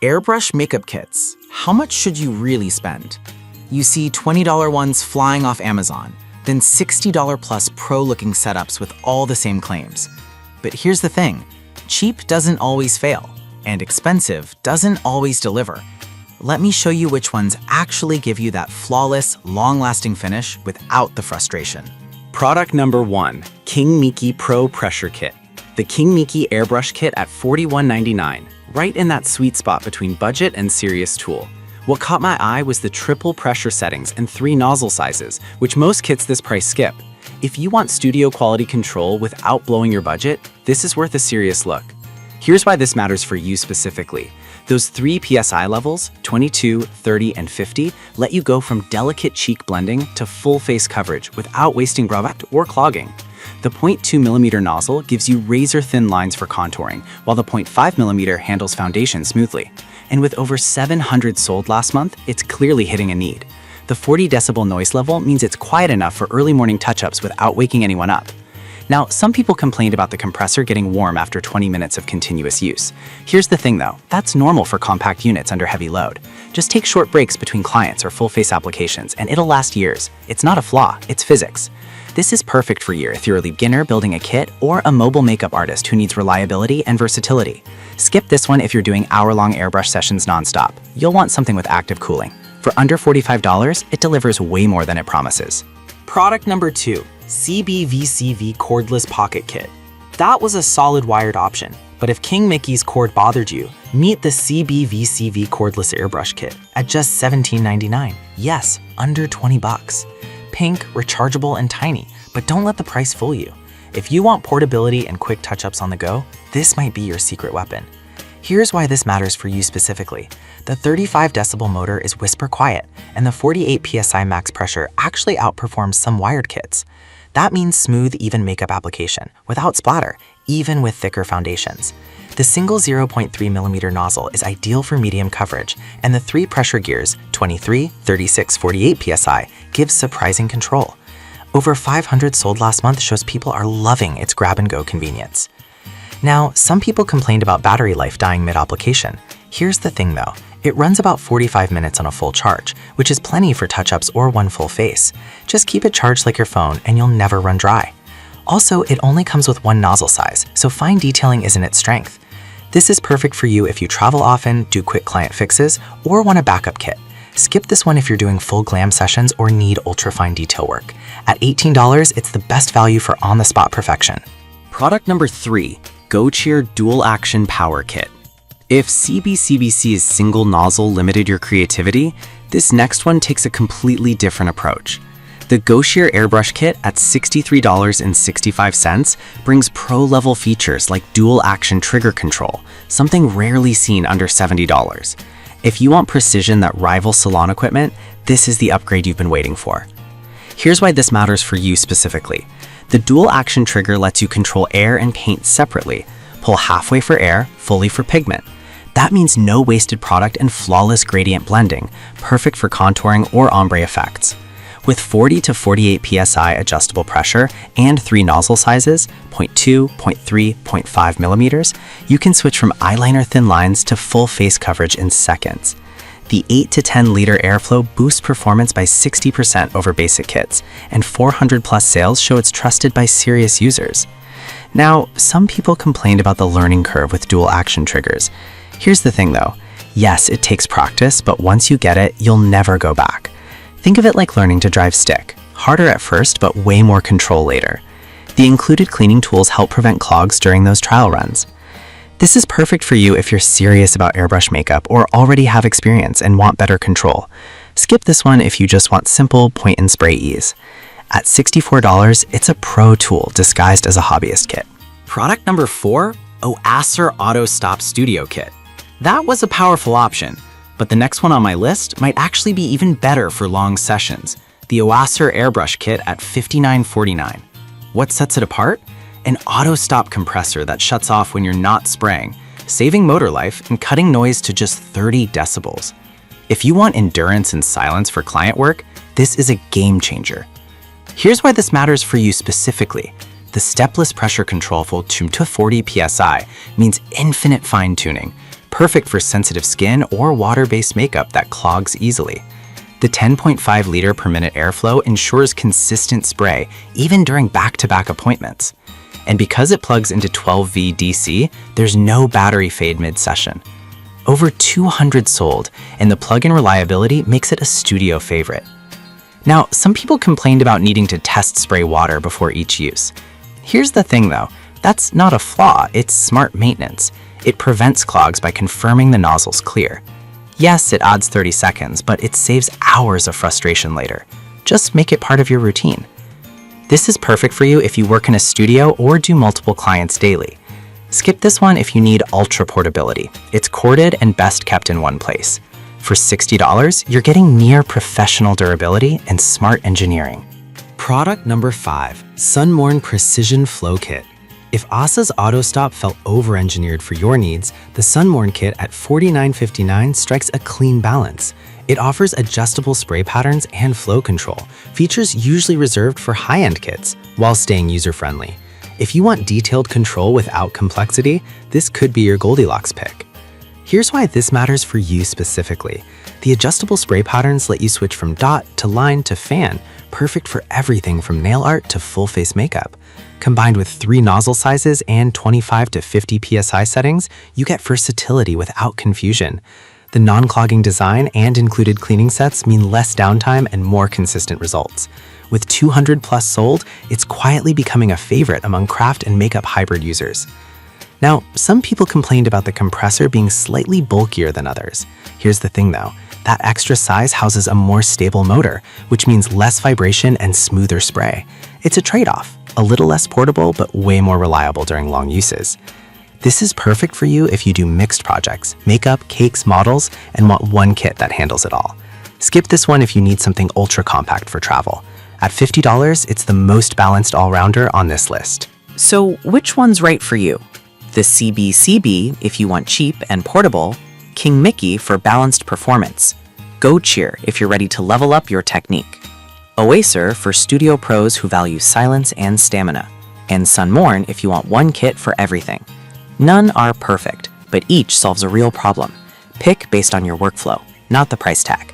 Airbrush makeup kits. How much should you really spend? You see $20 ones flying off Amazon, then $60 plus pro-looking setups with all the same claims. But here's the thing, cheap doesn't always fail, and expensive doesn't always deliver. Let me show you which ones actually give you that flawless, long-lasting finish without the frustration. Product number 1, King Miki Pro Pressure Kit. The King Miki Airbrush Kit at $41.99, right in that sweet spot between budget and serious tool. What caught my eye was the triple pressure settings and 3 nozzle sizes, which most kits this price skip. If you want studio quality control without blowing your budget, this is worth a serious look. Here's why this matters for you specifically. Those 3 PSI levels, 22, 30, and 50, let you go from delicate cheek blending to full face coverage without wasting product or clogging. The 0.2mm nozzle gives you razor-thin lines for contouring, while the 0.5mm handles foundation smoothly. And with over 700 sold last month, it's clearly hitting a need. The 40 decibel noise level means it's quiet enough for early morning touch-ups without waking anyone up. Now, some people complained about the compressor getting warm after 20 minutes of continuous use. Here's the thing though, that's normal for compact units under heavy load. Just take short breaks between clients or full-face applications and it'll last years. It's not a flaw, it's physics. This is perfect for you if you're a beginner building a kit or a mobile makeup artist who needs reliability and versatility. Skip this one if you're doing hour-long airbrush sessions nonstop. You'll want something with active cooling. For under $45, it delivers way more than it promises. Product number 2, CBVCV Cordless Pocket Kit. That was a solid wired option, but if King Miki's cord bothered you, meet the CBVCV Cordless Airbrush Kit at just $17.99. Yes, under 20 bucks. Pink, rechargeable, and tiny, but don't let the price fool you. If you want portability and quick touch-ups on the go, this might be your secret weapon. Here's why this matters for you specifically. The 35 decibel motor is whisper quiet, and the 48 PSI max pressure actually outperforms some wired kits. That means smooth, even makeup application, without splatter, even with thicker foundations. The single 0.3mm nozzle is ideal for medium coverage, and the 3 pressure gears, 23, 36, 48 PSI, gives surprising control. Over 500 sold last month shows people are loving its grab-and-go convenience. Now, some people complained about battery life dying mid-application. Here's the thing though, it runs about 45 minutes on a full charge, which is plenty for touch-ups or one full face. Just keep it charged like your phone and you'll never run dry. Also, it only comes with 1 nozzle size, so fine detailing isn't its strength. This is perfect for you if you travel often, do quick client fixes, or want a backup kit. Skip this one if you're doing full glam sessions or need ultra-fine detail work. At $18, it's the best value for on-the-spot perfection. Product number 3, GoCheer Dual Action Power Kit. If CBCBC's single nozzle limited your creativity, this next one takes a completely different approach. The GoCheer Airbrush Kit at $63.65 brings pro-level features like dual action trigger control, something rarely seen under $70. If you want precision that rivals salon equipment, this is the upgrade you've been waiting for. Here's why this matters for you specifically. The dual action trigger lets you control air and paint separately. Pull halfway for air, fully for pigment. That means no wasted product and flawless gradient blending, perfect for contouring or ombre effects. With 40 to 48 PSI adjustable pressure and 3 nozzle sizes, 0.2, 0.3, 0.5mm, you can switch from eyeliner thin lines to full face coverage in seconds. The 8 to 10 liter airflow boosts performance by 60% over basic kits, and 400 plus sales show it's trusted by serious users. Now, some people complained about the learning curve with dual action triggers. Here's the thing though, yes, it takes practice, but once you get it, you'll never go back. Think of it like learning to drive stick. Harder at first, but way more control later. The included cleaning tools help prevent clogs during those trial runs. This is perfect for you if you're serious about airbrush makeup or already have experience and want better control. Skip this one if you just want simple point and spray ease. At $64, it's a pro tool disguised as a hobbyist kit. Product number 4, Oaser Auto Stop Studio Kit. That was a powerful option, but the next one on my list might actually be even better for long sessions. The Oaser Airbrush Kit at $59.49. What sets it apart? An auto stop compressor that shuts off when you're not spraying, saving motor life and cutting noise to just 30 decibels. If you want endurance and silence for client work, this is a game changer. Here's why this matters for you specifically. The stepless pressure control for 2 to 40 PSI means infinite fine-tuning, perfect for sensitive skin or water-based makeup that clogs easily. The 10.5 liter per minute airflow ensures consistent spray even during back-to-back appointments. And because it plugs into 12V DC, there's no battery fade mid-session. Over 200 sold, and the plug-in reliability makes it a studio favorite. Now, some people complained about needing to test spray water before each use. Here's the thing though, that's not a flaw, it's smart maintenance. It prevents clogs by confirming the nozzle's clear. Yes, it adds 30 seconds, but it saves hours of frustration later. Just make it part of your routine. This is perfect for you if you work in a studio or do multiple clients daily. Skip this one if you need ultra portability. It's corded and best kept in one place. For $60, you're getting near professional durability and smart engineering. Product number 5, Sunmorn Precision Flow Kit. If Asa's auto stop felt over-engineered for your needs, the Sunmorn kit at $49.59 strikes a clean balance. It offers adjustable spray patterns and flow control, features usually reserved for high-end kits, while staying user-friendly. If you want detailed control without complexity, this could be your Goldilocks pick. Here's why this matters for you specifically. The adjustable spray patterns let you switch from dot to line to fan, perfect for everything from nail art to full-face makeup. Combined with 3 nozzle sizes and 25 to 50 psi settings, you get versatility without confusion. The non-clogging design and included cleaning sets mean less downtime and more consistent results. With 200 plus sold, it's quietly becoming a favorite among craft and makeup hybrid users. Now, some people complained about the compressor being slightly bulkier than others. Here's the thing though, that extra size houses a more stable motor, which means less vibration and smoother spray. It's a trade-off, a little less portable but way more reliable during long uses. This is perfect for you if you do mixed projects, makeup, cakes, models, and want one kit that handles it all. Skip this one if you need something ultra compact for travel. At $50, it's the most balanced all-rounder on this list. So which one's right for you? The CBCB if you want cheap and portable, King Mickey for balanced performance, Go Cheer if you're ready to level up your technique, Oaser for studio pros who value silence and stamina, and Sunmorn if you want one kit for everything. None are perfect, but each solves a real problem. Pick based on your workflow, not the price tag.